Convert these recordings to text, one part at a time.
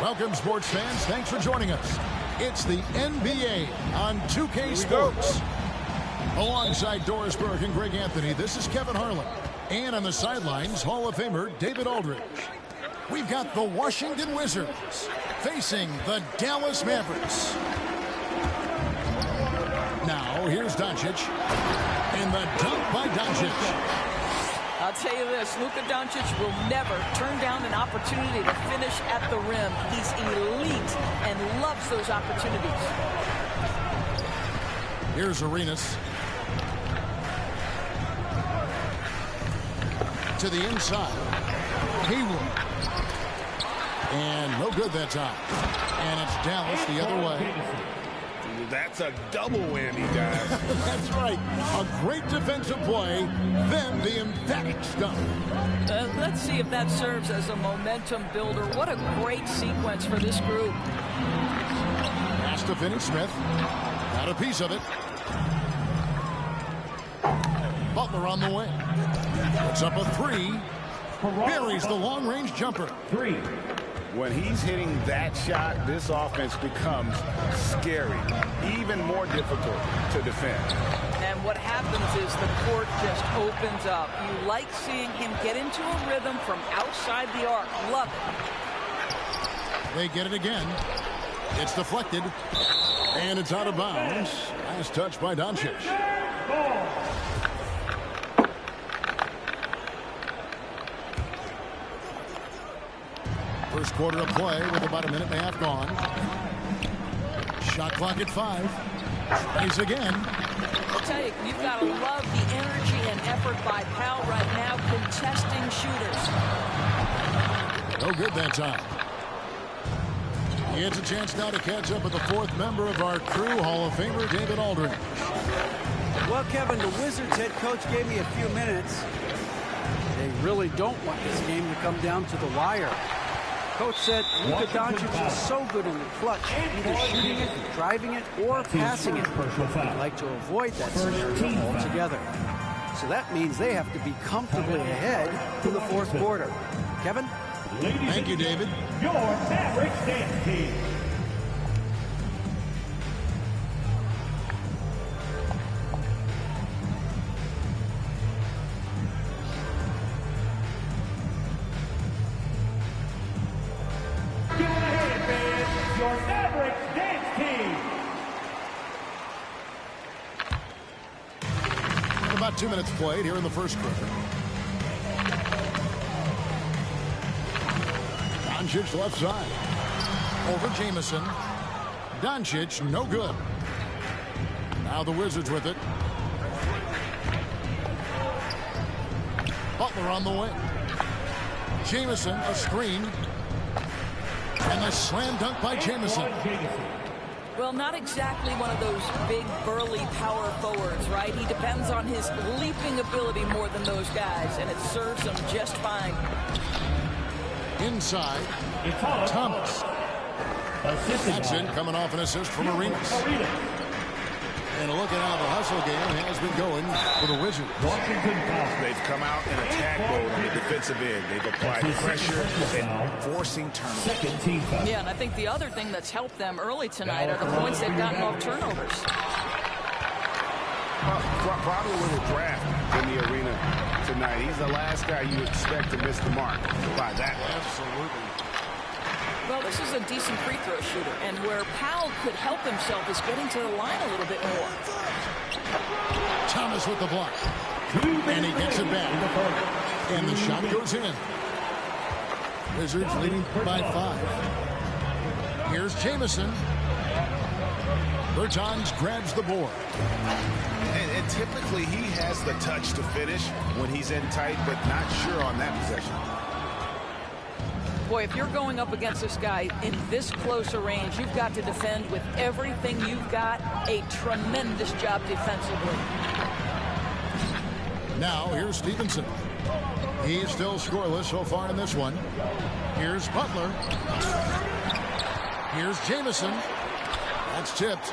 Welcome, sports fans. Thanks for joining us. It's the NBA on 2K Sports. Alongside Doris Burke and Greg Anthony, this is Kevin Harlan. And on the sidelines, Hall of Famer David Aldridge. We've got the Washington Wizards facing the Dallas Mavericks. Now, here's Doncic. And the dunk by Doncic. I'll tell you this, Luka Doncic will never turn down an opportunity to finish at the rim. He's elite and loves those opportunities. Here's Arenas. To the inside. Hayward. And no good that time. And it's Dallas the other way. That's a double whammy, guys. That's right. A great defensive play, then the emphatic stuff. Let's see if that serves as a momentum builder. What a great sequence for this group. Pass to Finney-Smith. Got a piece of it. Butler on the way. Puts up a three. Buries the long-range jumper. Three. When he's hitting that shot, this offense becomes scary, even more difficult to defend. And what happens is the court just opens up. You like seeing him get into a rhythm from outside the arc. Love it. They get it again. It's deflected. And it's out of bounds. Nice touch by Doncic. First quarter of play with about a minute and a half gone. Shot clock at 5. Tries again. I'll tell you, you've got to love the energy and effort by Powell right now contesting shooters. No good that time. He gets a chance now to catch up with the fourth member of our crew, Hall of Famer David Aldridge. Well, Kevin, the Wizards head coach gave me a few minutes. They really don't want this game to come down to the wire. Coach said Luka Doncic is so good in the clutch, either shooting it, driving it, or passing it. They'd like to avoid that scenario altogether. So that means they have to be comfortably ahead for the fourth quarter. Kevin? Thank you, David. Your Mavericks dance team. About 2 minutes played here in the first quarter. Doncic left side. Over Jamison. Doncic no good. Now the Wizards with it. Butler on the wing. Jamison a screen. And the slam dunk by Jamison. Well, not exactly one of those big, burly power forwards, right? He depends on his leaping ability more than those guys, and it serves him just fine. Inside, Thomas. That's in, coming off an assist from Arenas. And look at how the hustle game has been going for the Wizards. They've come out in attack mode on the defensive end. They've applied pressure and forcing turnovers. Yeah, and I think the other thing that's helped them early tonight are the points they've gotten off turnovers. Probably a little draft in the arena tonight. He's the last guy you expect to miss the mark by that. Absolutely. Well, this is a decent free throw shooter, and where Powell could help himself is getting to the line a little bit more. Thomas with the block. And he gets it back. And the shot goes in. Wizards leading by 5. Here's Jamison. Bertans grabs the board. And typically he has the touch to finish when he's in tight, but not sure on that possession. Boy, if you're going up against this guy in this close a range, you've got to defend with everything you've got. A tremendous job defensively. Now, here's Stevenson. He's still scoreless so far in this one. Here's Butler. Here's Jamison. That's tipped.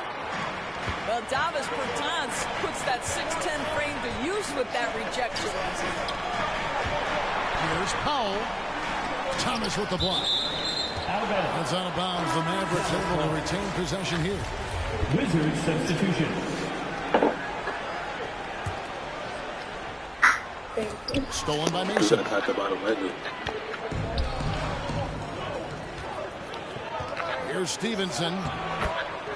Well, Davis Bertans puts that 6'10 frame to use with that rejection. Here's Powell. Thomas with the block. Out of bounds. That's out of bounds. The Mavericks able to retain possession here. Wizards substitution. Stolen by Mason. Here's Stevenson.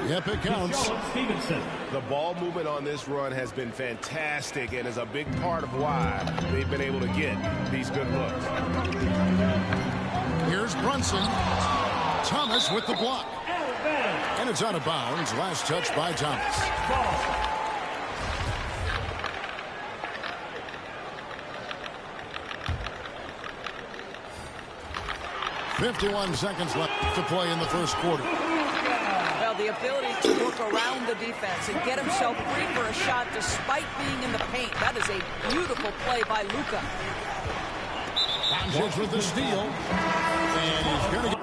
Yep, it counts. Stevenson. The ball movement on this run has been fantastic and is a big part of why they've been able to get these good looks. Here's Brunson. Thomas with the block. Out of bounds. And it's out of bounds. Last touch by Thomas. Ball. 51 seconds left to play in the first quarter. Well, the ability to work around the defense and get himself free for a shot despite being in the paint. That is a beautiful play by Luka. Doncic with the steal. And he's going to get...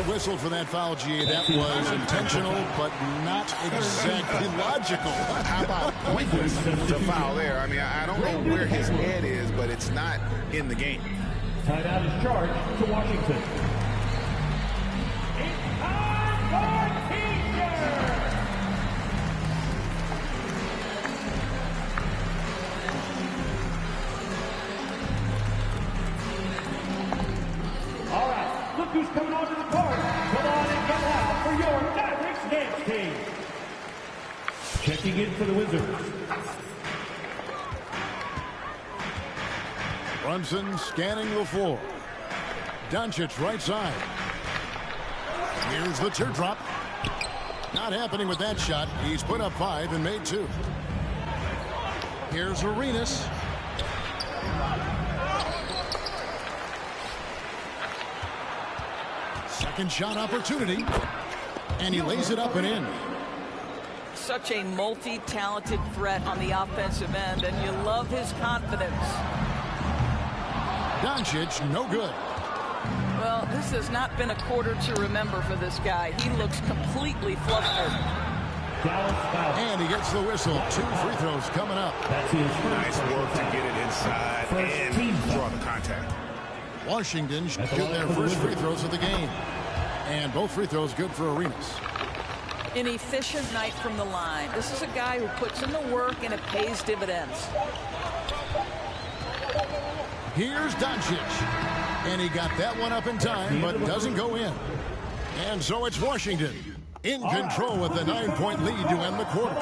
Whistled for that foul, G. That was intentional, but not exactly logical. How about pointless to foul there? I mean, I don't know where his head is, but it's not in the game. Timeout is charged to Washington. It's time for teacher. All right, look who's coming onto the court. Come on and get loud for your Mavericks dance team. Checking in for the Wizards. Brunson scanning the floor. Doncic right side. Here's the teardrop. Not happening with that shot. He's put up 5 and made 2. Here's Arenas. Second shot opportunity. And he lays it up and in. Such a multi-talented threat on the offensive end, and you love his confidence. Doncic, no good. Well, this has not been a quarter to remember for this guy. He looks completely flustered. And he gets the whistle. 2 free throws coming up. That's his Nice work to get it inside and draw the contact. Washington should get their first free throws of the game. And both free throws good for Arenas. An efficient night from the line. This is a guy who puts in the work and it pays dividends. Here's Doncic. And he got that one up in time, but doesn't go in. And so it's Washington in control with the 9-point lead to end the quarter.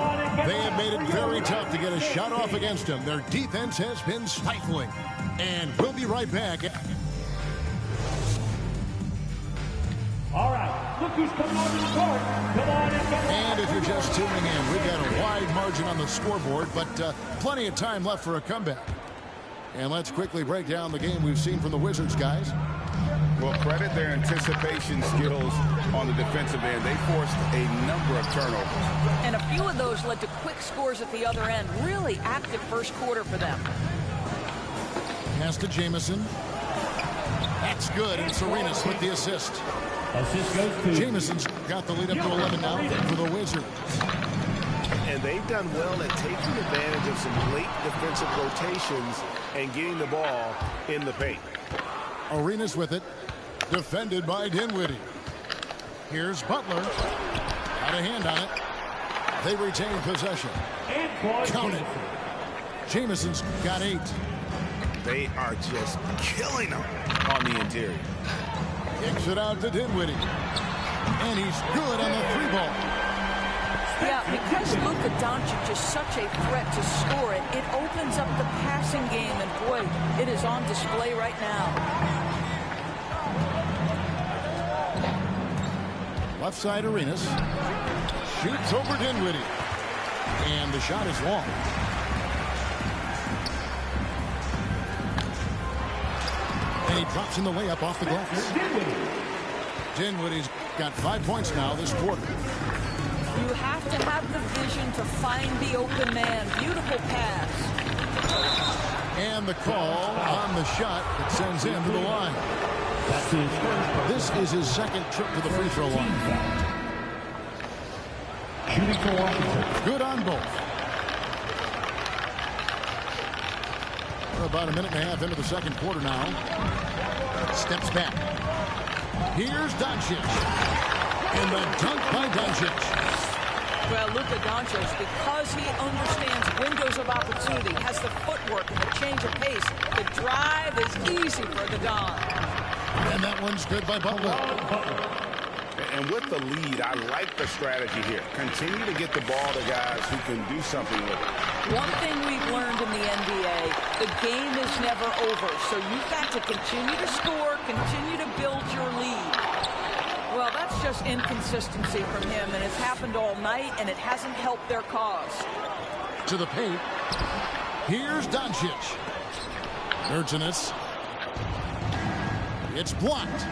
They have made it very tough to get a shot off against them. Their defense has been stifling. And we'll be right back. All right, look who's coming onto the court. Come on and get And if you're just tuning in, we've got a wide margin on the scoreboard, but plenty of time left for a comeback. And let's quickly break down the game we've seen from the Wizards, guys. Well, credit their anticipation skills on the defensive end. They forced a number of turnovers. And a few of those led to quick scores at the other end. Really active first quarter for them. Pass to Jamison. That's good, and Arenas with the assist. assist goes to Jamison's got the lead up to 11 now for the Wizards. And they've done well at taking advantage of some late defensive rotations and getting the ball in the paint. Arenas with it. Defended by Dinwiddie. Here's Butler. Got a hand on it. They retain possession. Count it. Jamison's got 8. They are just killing them on the interior. Kicks it out to Dinwiddie. And he's good on the 3-ball. Yeah, because Luka Doncic is such a threat to score it, it opens up the passing game, and boy, it is on display right now. Left side Arenas. Shoots over Dinwiddie. And the shot is long. And he drops in the layup off the glass. Dinwiddie's got 5 points now this quarter. You have to have the vision to find the open man. Beautiful pass. And the call on the shot that sends him to the line. This is his second trip to the free throw line. Shooting for Washington. Good on both. We're about a minute and a half into the second quarter now. Steps back. Here's Doncic. And the dunk by Doncic. Well, Luka Doncic, because he understands windows of opportunity, has the footwork and the change of pace, the drive is easy for the Don. And that one's good by Butler. And with the lead, I like the strategy here. Continue to get the ball to guys who can do something with it. One thing we've learned in the NBA, the game is never over. So you've got to continue to score, continue to build your lead. Well, that's just inconsistency from him, and it's happened all night, and it hasn't helped their cause. To the paint. Here's Doncic. Urginus. It's blocked.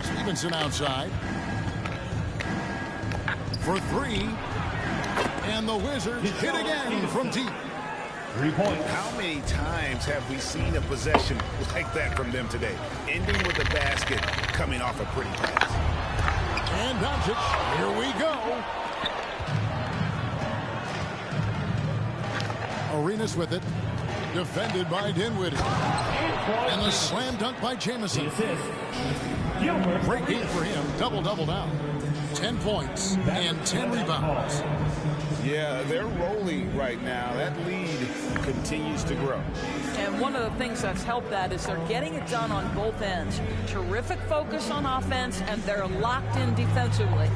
Stevenson outside. For three. And the Wizards hit again from deep. 3 points. How many times have we seen a possession like that from them today? Ending with a basket, coming off a pretty pass. And Doncic, here we go. Arenas with it. Defended by Dinwiddie. And the slam dunk by Jamison. Great game for him. Double-double now. 10 points and 10 rebounds. Yeah, they're rolling right now. That lead continues to grow. And one of the things that's helped that is they're getting it done on both ends. Terrific focus on offense, and they're locked in defensively.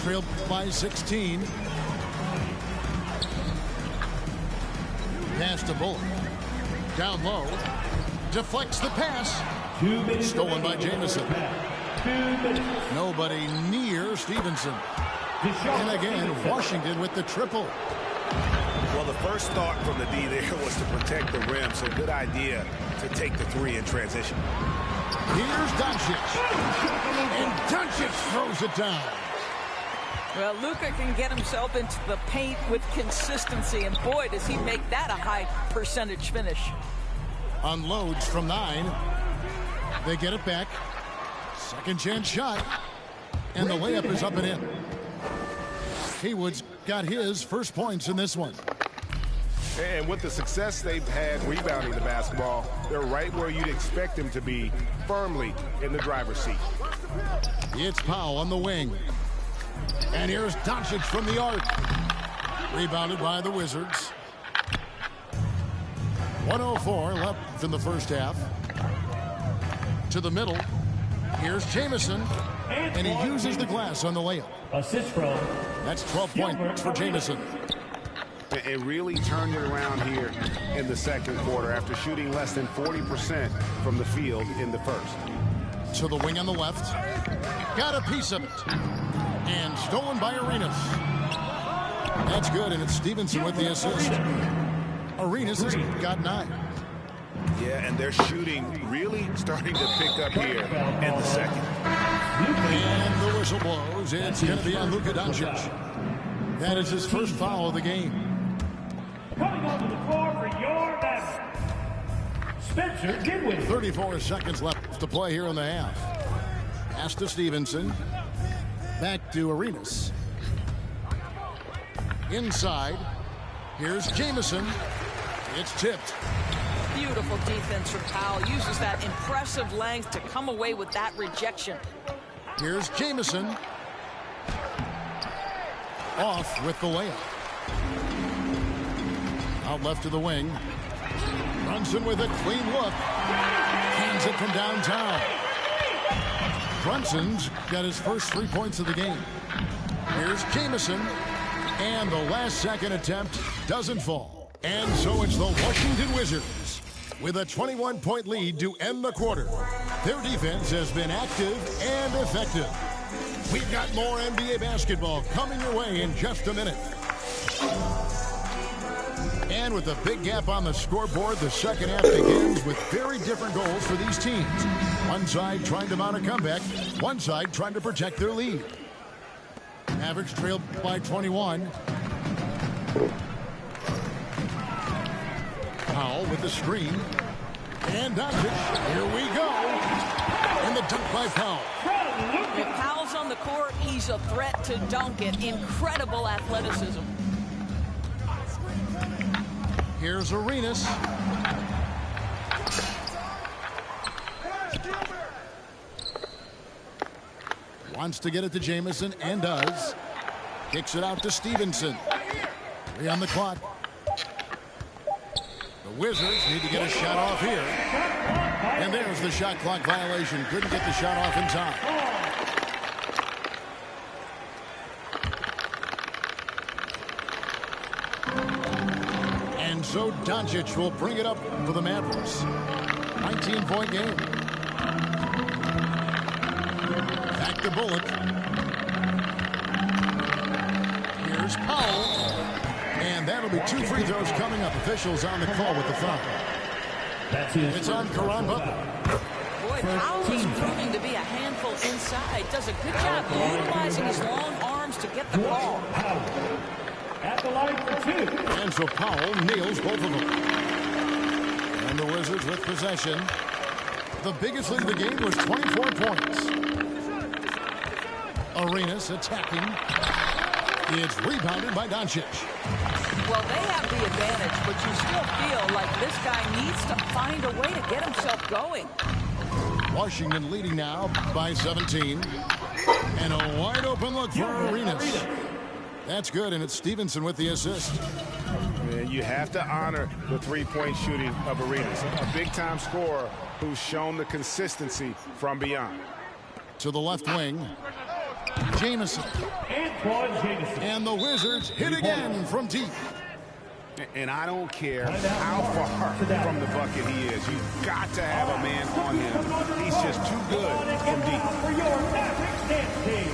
Trailed by 16. Pass to Bullock. Down low. Deflects the pass. Stolen by Jamison. Nobody near Stevenson. And again, Washington with the triple. Well, the first thought from the D there was to protect the rim, so good idea to take the three in transition. Here's Doncic. And Doncic throws it down. Well, Luka can get himself into the paint with consistency, and boy, does he make that a high percentage finish. Unloads from 9. They get it back. Second chance shot. And the layup is up and in. Haywood's got his first points in this one. And with the success they've had rebounding the basketball, they're right where you'd expect them to be, firmly in the driver's seat. It's Powell on the wing. And here's Doncic from the arc. Rebounded by the Wizards. 1:04 left in the first half. To the middle. Here's Jamison. And he uses the glass on the layup. Assist from. That's 12 points for Jamison. It really turned it around here in the second quarter after shooting less than 40% from the field in the first. To the wing on the left. Got a piece of it. And stolen by Arenas. That's good, and it's Stevenson with the assist. Arenas has got 9. Yeah, and their shooting really starting to pick up here in the second. And the whistle blows. It's going to be on Luka Doncic. That is his first foul of the game. Coming onto the floor for your Mavs, Spencer Dinwiddie. 34 seconds left to play here in the half. Pass to Stevenson. Back to Arenas. Inside. Here's Jamison. It's tipped. Beautiful defense from Powell. Uses that impressive length to come away with that rejection. Here's Jamison. Off with the layup. Out left to the wing. Brunson with a clean look. Hands it from downtown. Brunson's got his first 3 points of the game. Here's Jamison. And the last second attempt doesn't fall. And so it's the Washington Wizards with a 21-point lead to end the quarter. Their defense has been active and effective. We've got more NBA basketball coming your way in just a minute. And with a big gap on the scoreboard, the second half begins with very different goals for these teams. One side trying to mount a comeback, one side trying to protect their lead. Mavericks trailed by 21. Powell with the screen. And Doncic, here we go. And the dunk by Powell. If Powell's on the court, he's a threat to dunk it. Incredible athleticism. Here's Arenas. Wants to get it to Jamison and does. Kicks it out to Stevenson. 3 on the clock. The Wizards need to get a shot off here. And there's the shot clock violation. Couldn't get the shot off in time. And so Doncic will bring it up for the Mavericks. 19-point game. Back to Bullock. Here's Powell. And that'll be 2 free throws coming up. Officials on the call with the foul. It's on Caron Butler. Boy, Powell is proving to be a handful inside. Does a good job utilizing his long arms to get the ball. At the line for 2. And so Powell nails both of them. And the Wizards with possession. The biggest lead of the game was 24 points. Arenas attacking. It's rebounded by Doncic. Well, they have the advantage, but you still feel like this guy needs to find a way to get himself going. Washington leading now by 17. And a wide open look for Arenas. That's good, and it's Stevenson with the assist. And you have to honor the three-point shooting of Arenas. A big-time scorer who's shown the consistency from beyond. To the left wing. Jamison. And the Wizards hit again from deep. And I don't care how far from the bucket he is. You've got to have a man on him. He's just too good from deep. For your Mavericks dance team.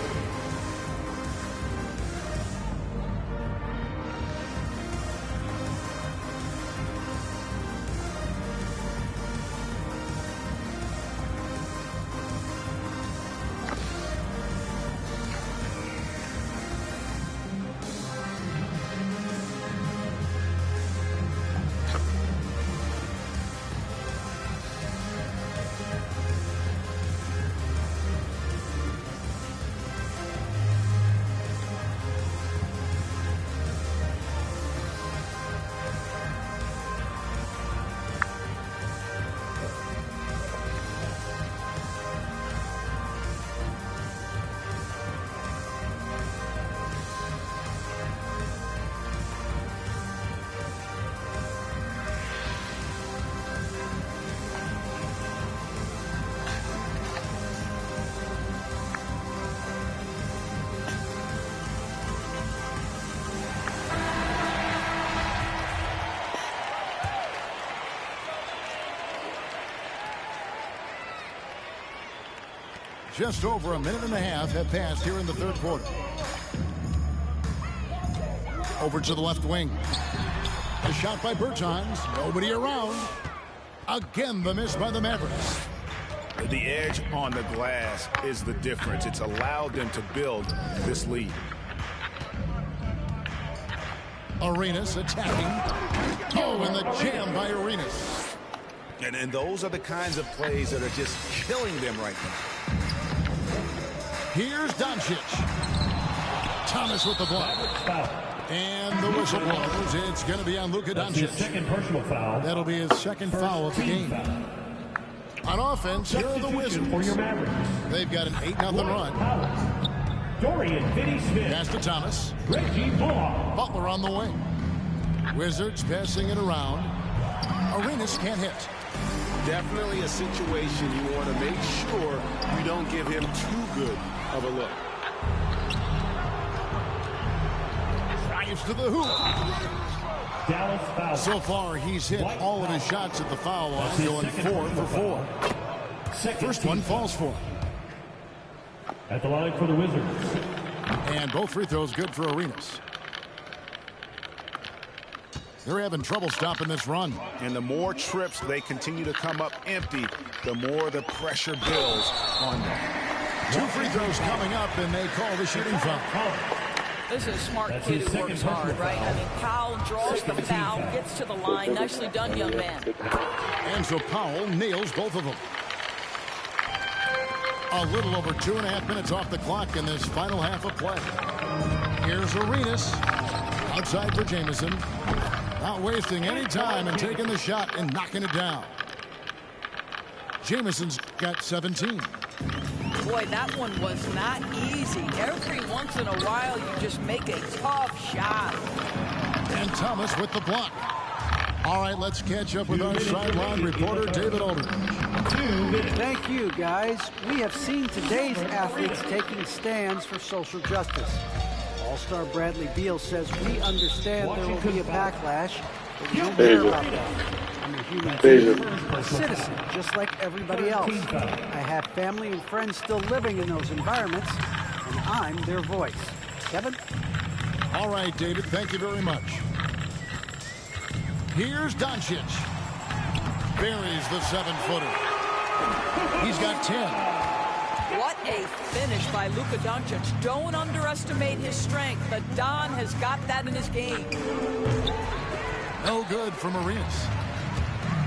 Just over a minute and a half have passed here in the third quarter. Over to the left wing. A shot by Bertans. Nobody around. Again, the miss by the Mavericks. The edge on the glass is the difference. It's allowed them to build this lead. Arenas attacking. Oh, and the jam by Arenas. And those are the kinds of plays that are just killing them right now. Here's Doncic. Thomas with the block. And the whistle blows. It's going to be on Luka Doncic. Second personal foul. That'll be his second foul of the game. On offense, here are the Wizards. For your Mavericks. They've got an 8-0 run. Dorian Finney-Smith. Pass to Thomas. Reggie Bullock. Butler on the wing. Wizards passing it around. Arenas can't hit. Definitely a situation you want to make sure you don't give him too good of a look. Drives to the hoop. Dallas foul. So far, he's hit all of his shots at the foul line, going 4 for 4. First one falls for him. At the line for the Wizards. And both free throws good for Arenas. They're having trouble stopping this run. And the more trips they continue to come up empty, the more the pressure builds on them. 2 free throws coming up, and they call the shooting foul. This is a smart kid who works hard, right? I mean, Powell draws the foul, gets to the line. Nicely done, young man. And so Powell nails both of them. A little over 2.5 minutes off the clock in this final half of play. Here's Arenas. Outside for Jamison. Not wasting any time and taking the shot and knocking it down. Jamison's got 17. Boy, that one was not easy. Every once in a while, you just make a tough shot. And Thomas with the block. All right, let's catch up with our sideline reporter, David Aldridge. Thank you, guys. We have seen today's athletes taking stands for social justice. All-star Bradley Beal says we understand there will be a backlash, but we don't care about that. I'm a human being, a citizen, just like everybody else. I have family and friends still living in those environments, and I'm their voice. Kevin? All right, David, thank you very much. Here's Doncic. Buries the 7-footer. He's got 10. What a finish by Luka Doncic. Don't underestimate his strength. The Don has got that in his game. No good from Arenas.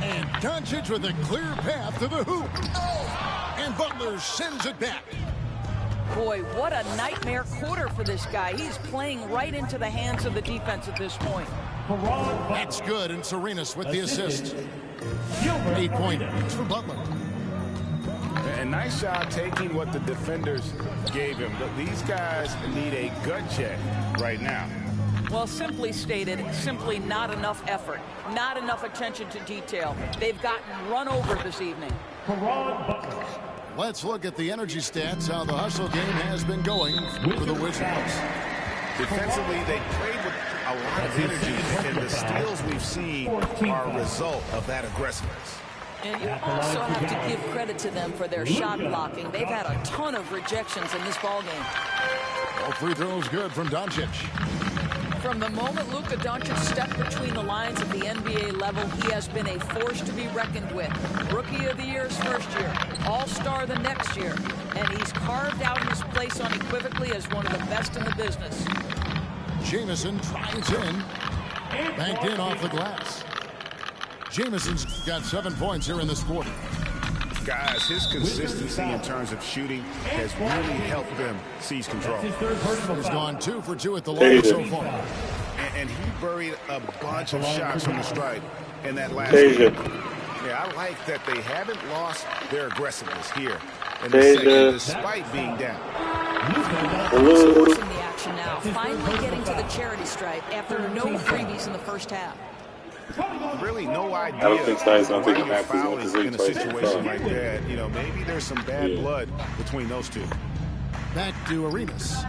And Doncic with a clear path to the hoop. And Butler sends it back. Boy, what a nightmare quarter for this guy. He's playing right into the hands of the defense at this point. That's good, and Arenas with the assist. 8 points for Butler. And nice job taking what the defenders gave him. But these guys need a gut check right now. Well, simply stated, simply not enough effort, not enough attention to detail. They've gotten run over this evening. Let's look at the energy stats, how the hustle game has been going for the Wizards. Defensively, they played with a lot of energy, and the steals we've seen are a result of that aggressiveness. And you also have to give credit to them for their shot blocking. They've had a ton of rejections in this ballgame. All free throws good from Doncic. From the moment Luka Doncic stepped between the lines at the NBA level, he has been a force to be reckoned with. Rookie of the Year his first year, All-Star the next year, and he's carved out his place unequivocally as one of the best in the business. Jamison drives in, banked in off the glass. Jamison's got 7 points here in this quarter. Guys, his consistency in terms of shooting has really helped them seize control. He's gone 2 for 2 at the line so far. And he buried a bunch of shots from the stripe in that last game. Yeah, I like that they haven't lost their aggressiveness here in the second, despite being down. Forcing the action now, finally getting to the charity stripe after no freebies in the first half. Really no idea. I don't think Stein's not taking why half you're his fouling league in a twice. situation like that. You know, maybe there's some bad blood between those two. Back to Arenas.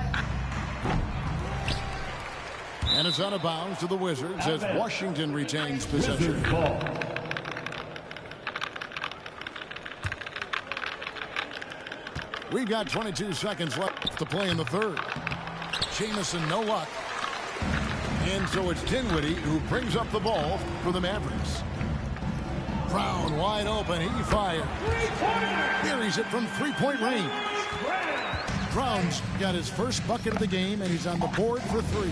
And it's out of bounds to the Wizards as Washington retains possession. We've got 22 seconds left to play in the third. Jamison, no luck. And so it's Dinwiddie who brings up the ball for the Mavericks. Brown wide open. He fires. Buries it from three-point range. Brown's got his first bucket of the game, and he's on the board for 3.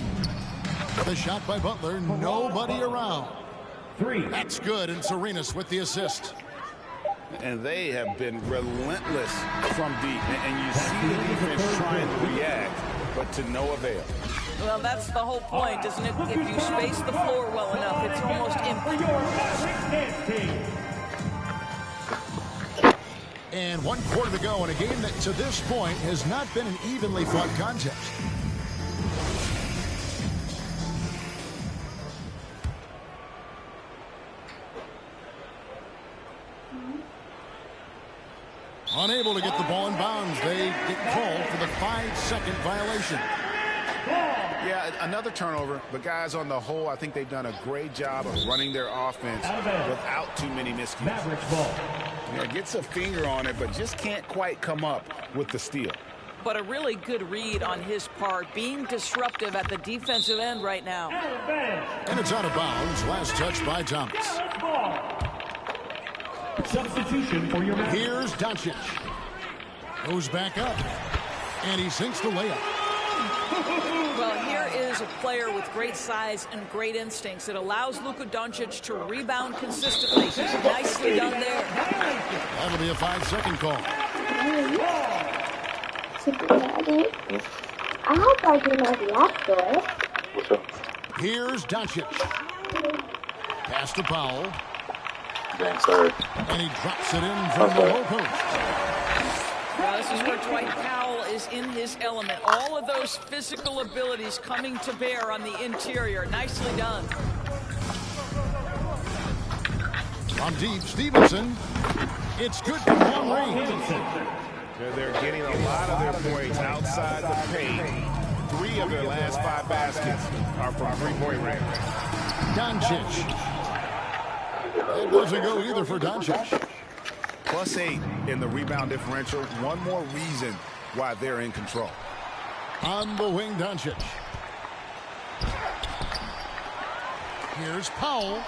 The shot by Butler. Nobody around. 3. That's good, and Arenas with the assist. And they have been relentless from deep. And you see the defense trying to react, but to no avail. Well, that's the whole point, isn't it? If you space the floor well enough, it's almost empty. And 1 quarter to go in a game that to this point has not been an evenly fought contest. Unable to get the ball in bounds. They get called for the 5-second violation. Yeah, another turnover, but guys, on the whole, I think they've done a great job of running their offense without too many miscues. Mavericks ball. Yeah, gets a finger on it, but just can't quite come up with the steal. but a really good read on his part, being disruptive at the defensive end right now. And it's out of bounds. Last touch by Thomas. Substitution for your man. Here's Doncic. Goes back up. And he sinks the layup. Well, here is a player with great size and great instincts. It allows Luka Doncic to rebound consistently. Nicely done there. That'll be a 5-second call. I hope I do not laugh though. What's up? Here's Doncic. Pass to Powell. Dang, sorry. And he drops it in from the low post. Well, this is where Dwight Powell is in his element. All of those physical abilities coming to bear on the interior. Nicely done. From deep, Stevenson. It's good from long range. They're getting a lot of their points outside the paint. 3 of their last 5 baskets are from three-point range. Doncic. That doesn't go either for Doncic. +8 in the rebound differential. One more reason why they're in control. On the wing, Doncic. Here's Powell.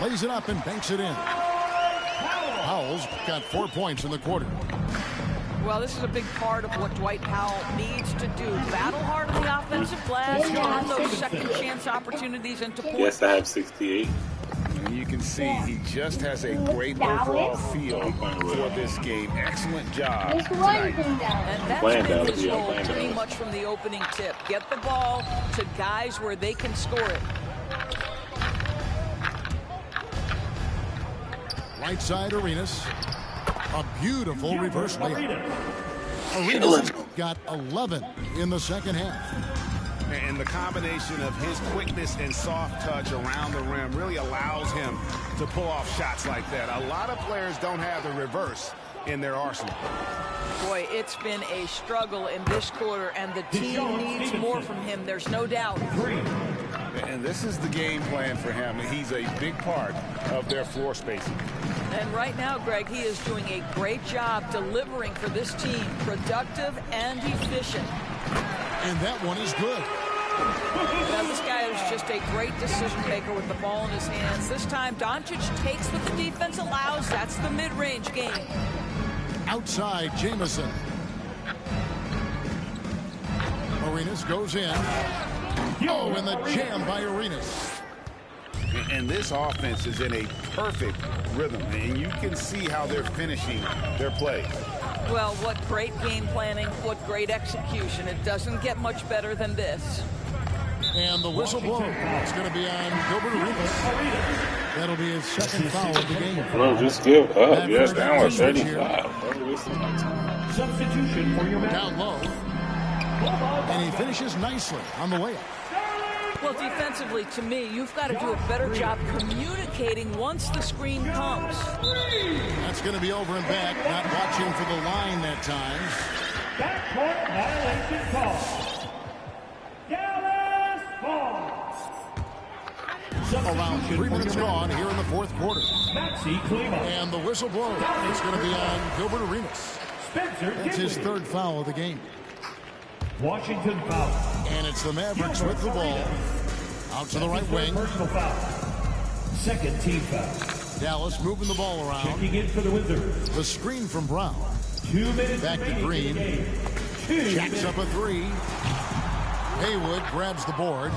Lays it up and banks it in. Powell's got 4 points in the quarter. Well, this is a big part of what Dwight Powell needs to do. Battle hard on the offensive glass, turn those second chance opportunities into points. Yes, I have 68. And you can see he just has a great overall feel for this game. Excellent job tonight. And that's been his role pretty much from the opening tip. Get the ball to guys where they can score it. Right side, Arenas. A beautiful reverse layup. Arenas got 11 in the second half. And the combination of his quickness and soft touch around the rim really allows him to pull off shots like that. A lot of players don't have the reverse in their arsenal. Boy, it's been a struggle in this quarter, and the team needs more from him. There's no doubt. And this is the game plan for him. He's a big part of their floor spacing. And right now, Greg, he is doing a great job delivering for this team. Productive and efficient. And that one is good. Now, this guy is just a great decision maker with the ball in his hands. This time, Doncic takes what the defense allows. That's the mid-range game. Outside, Jamison. Arenas goes in. Oh, and the jam by Arenas. And this offense is in a perfect rhythm, and you can see how they're finishing their play. Well, what great game planning, what great execution. It doesn't get much better than this. And the whistle blows. It's going to be on Gilbert Arenas. That'll be his second foul of the game. Bro, just give up. Yes, down with 35. Substitution for your man. Down low. And he finishes nicely on the layup. Well, defensively, to me, you've got to do a better job communicating once the screen comes. That's going to be over and back. Not watching for the line that time. Backcourt violation call. Dallas ball. Around 3 minutes gone here in the fourth quarter. Maxi Klima. And the whistle blows. It's going to be on Gilbert Arenas. Spencer That's his Dinwiddie. third foul of the game. Washington foul. And it's the Mavericks with the ball. Out to the right wing. Personal foul. Second team foul. Dallas moving the ball around. Checking in for the Wizards. The screen from Brown. 2 minutes Back to remaining in the Green. game. 2 Jacks up a three. Haywood grabs the board.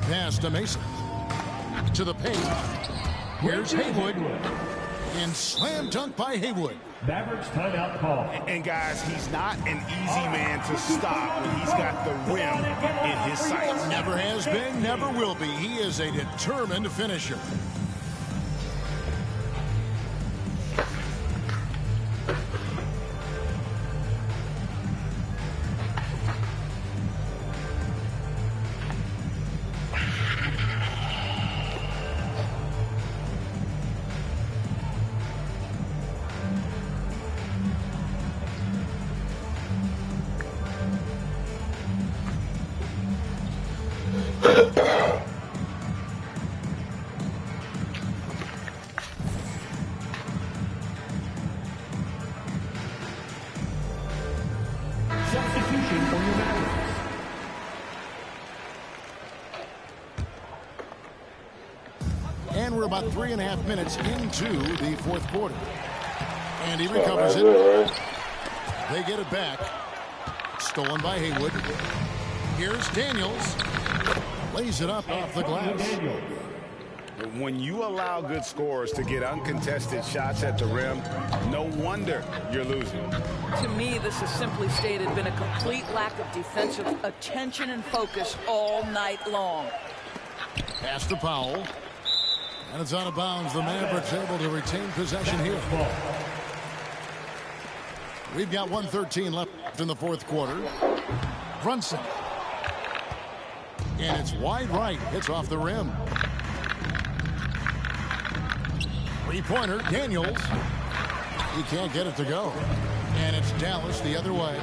Pass to Mason. To the paint. Here's Haywood. And slam dunk by Haywood. Mavericks timeout call. And guys, he's not an easy man to stop when he's got the rim in his sights. Never has been, never will be. He is a determined finisher. about 3.5 minutes into the fourth quarter. And he recovers it. They get it back. Stolen by Haywood. Here's Daniels. Lays it up off the glass. When you allow good scorers to get uncontested shots at the rim, no wonder you're losing. To me, this has simply stated been a complete lack of defensive attention and focus all night long. Pass to Powell. And it's out of bounds. The Mavericks able to retain possession here. We've got 1:13 left in the fourth quarter. Brunson. And it's wide right. It's off the rim. Three-pointer, Daniels. He can't get it to go. And it's Dallas the other way.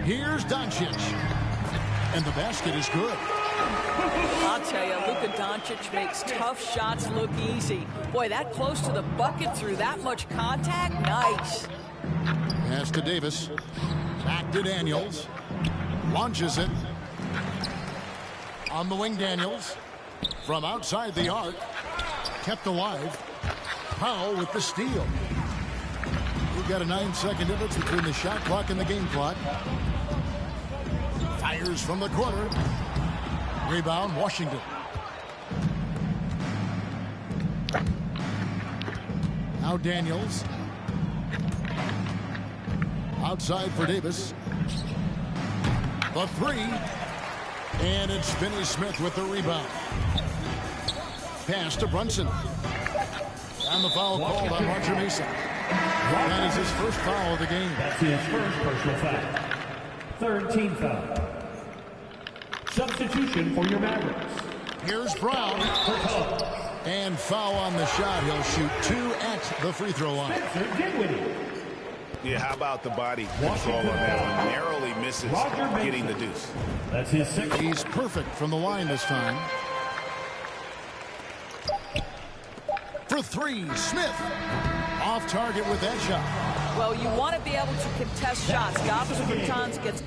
Here's Doncic. And the basket is good. I'll tell you, Luka Doncic makes tough shots look easy. Boy, that close to the bucket through that much contact, nice. Pass to Davis. Back to Daniels. Launches it. On the wing, Daniels. From outside the arc. Kept alive. Powell with the steal. We've got a 9-second difference between the shot clock and the game clock. Fires from the corner. Rebound, Washington. Now Daniels. Outside for Davis. The three. And it's Finney-Smith with the rebound. Pass to Brunson. And the foul called on Roger Mason. That is his first foul of the game. That's his first personal foul. Third team foul. Substitution for your Mavericks. Here's Brown. And foul on the shot. He'll shoot 2 at the free throw line. Yeah, how about the body control on that one? Narrowly misses getting the deuce. That's his sixth. He's perfect from the line this time. For three, Smith. Off target with that shot. Well, you want to be able to contest shots. Gobs Bertans gets...